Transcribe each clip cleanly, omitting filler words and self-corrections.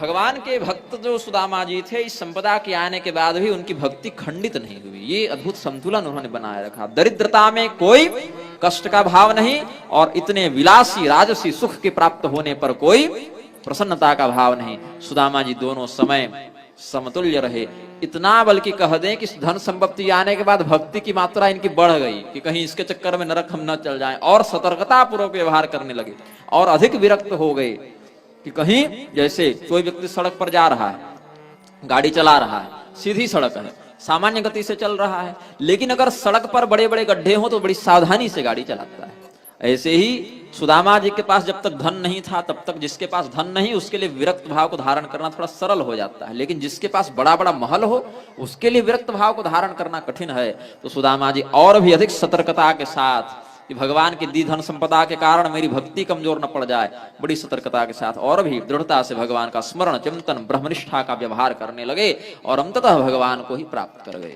भगवान के भक्त जो सुदामा जी थे, इस संपदा के आने के बाद भी उनकी भक्ति खंडित नहीं हुई। ये अद्भुत संतुलन उन्होंने बनाए रखा। दरिद्रता में कोई कष्ट का भाव नहीं और इतने विलासी राजसी सुख के प्राप्त होने पर कोई प्रसन्नता का भाव नहीं। सुदामा जी दोनों समय समतुल्य रहे। इतना बल्कि कह दें कि धन संपत्ति आने के बाद भक्ति की मात्रा इनकी बढ़ गई कि कहीं इसके चक्कर में नरक हम न चल जाएं, और सतर्कता पूर्वक व्यवहार करने लगे और अधिक विरक्त हो गए कि कहीं जैसे कोई व्यक्ति सड़क पर जा रहा है, गाड़ी चला रहा है, सीधी सड़क है, सामान्य गति से चल रहा है, लेकिन अगर सड़क पर बड़े बड़े गड्ढे हो तो बड़ी सावधानी से गाड़ी चलाता है। ऐसे ही सुदामा जी के पास जब तक धन नहीं था तब तक जिसके पास धन नहीं उसके लिए विरक्त भाव को धारण करना थोड़ा सरल हो जाता है, लेकिन जिसके पास बड़ा बड़ा महल हो उसके लिए विरक्त भाव को धारण करना कठिन है। तो सुदामा जी और भी अधिक सतर्कता के साथ कि भगवान की दी धन संपदा के कारण मेरी भक्ति कमजोर न पड़ जाए, बड़ी सतर्कता के साथ और भी दृढ़ता से भगवान का स्मरण चिंतन ब्रह्मनिष्ठा का व्यवहार करने लगे और अंततः भगवान को ही प्राप्त कर गए।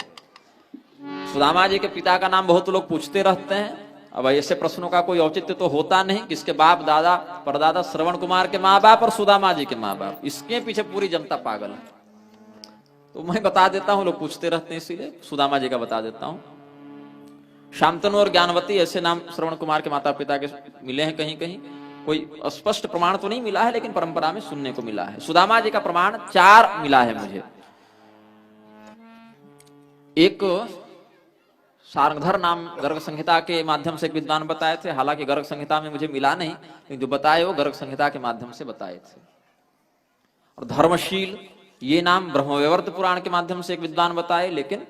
सुदामा जी के पिता का नाम बहुत लोग पूछते रहते हैं। अब ऐसे प्रश्नों का कोई औचित्य तो होता नहीं, किसके बाप दादा परदादा श्रवण कुमार के माँ बाप और सुदामा जी के माँ बाप, इसके पीछे पूरी जनता पागल है। तो मैं बता देता हूं, लोग पूछते रहते हैं इसीलिए सुदामा जी का बता देता हूं। शांतनु और ज्ञानवती ऐसे नाम श्रवण कुमार के माता पिता के मिले हैं कहीं कहीं, कोई स्पष्ट प्रमाण तो नहीं मिला है लेकिन परंपरा में सुनने को मिला है। सुदामा जी का प्रमाण 4 मिला है मुझे। एक सारंगधर नाम गर्ग संहिता के माध्यम से एक विद्वान बताए थे, हालांकि गर्ग संहिता में मुझे मिला नहीं, लेकिन जो बताए वो गर्ग संहिता के माध्यम से बताए थे। और धर्मशील ये नाम ब्रह्मवैवर्त पुराण के माध्यम से एक विद्वान बताए, लेकिन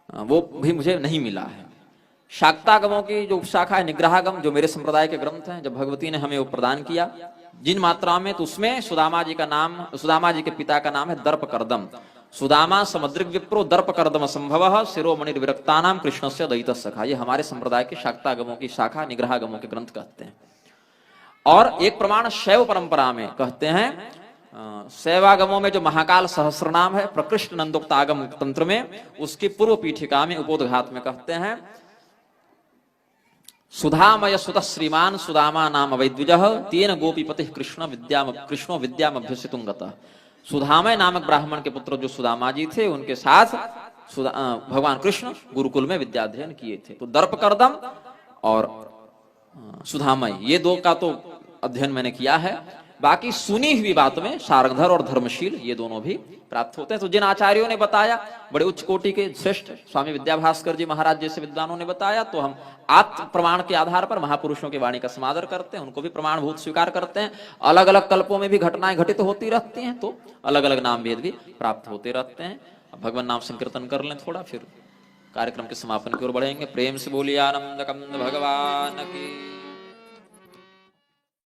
वो भी मुझे नहीं मिला है। शाक्तागमों की जो उपशाखा है निग्रहागम, जो मेरे संप्रदाय के ग्रंथ हैं, जब भगवती ने हमें वो प्रदान किया जिन मात्रा में, तो उसमें सुदामा जी का नाम, सुदामा जी के पिता का नाम है दर्पकर्दम। सुदामा समुद्रिक विप्रो दर्पकर्दम संभव शिरोमणि विरक्तानाम कृष्ण से दयित सखा। ये हमारे संप्रदाय के शाक्तागमों की शाखा निग्रहागमों के ग्रंथ कहते हैं। और एक प्रमाण शैव परंपरा में कहते हैं, शैवागमों में जो महाकाल सहस्रनाम है प्रकृष्ट नंदोक्तागम तंत्र में, उसकी पूर्व पीठिका में उपोदघात में कहते हैं, सुधामय सुत श्रीमान सुदामा नाम वैद्विजः तेन गोपीपति कृष्णो विद्यामभ्यसितुं गतः। सुधामय नामक ब्राह्मण के पुत्र जो सुदामा जी थे, उनके साथ भगवान कृष्ण गुरुकुल में विद्याध्ययन किए थे। तो दर्पकर्दम और सुधामय ये 2 का तो अध्ययन मैंने किया है। बाकी सुनी हुई बात में सारंगधर और धर्मशील ये दोनों भी प्राप्त होते हैं। तो जिन आचार्यों ने बताया, बड़े उच्च कोटि के श्रेष्ठ स्वामी विद्याभास्कर जी महाराज जैसे विद्वानों ने बताया, तो हम आत्म प्रमाण के आधार पर महापुरुषों की वाणी का समादर करते हैं, उनको भी प्रमाणभूत स्वीकार करते हैं। अलग अलग कल्पों में भी घटनाएं घटित होती रहती हैं, तो अलग अलग नाम भेद भी प्राप्त होते रहते हैं। अब भगवान नाम संकीर्तन कर लें थोड़ा, फिर कार्यक्रम के समापन की ओर बढ़ेंगे। प्रेम से बोलिए आनंद कंद भगवान की।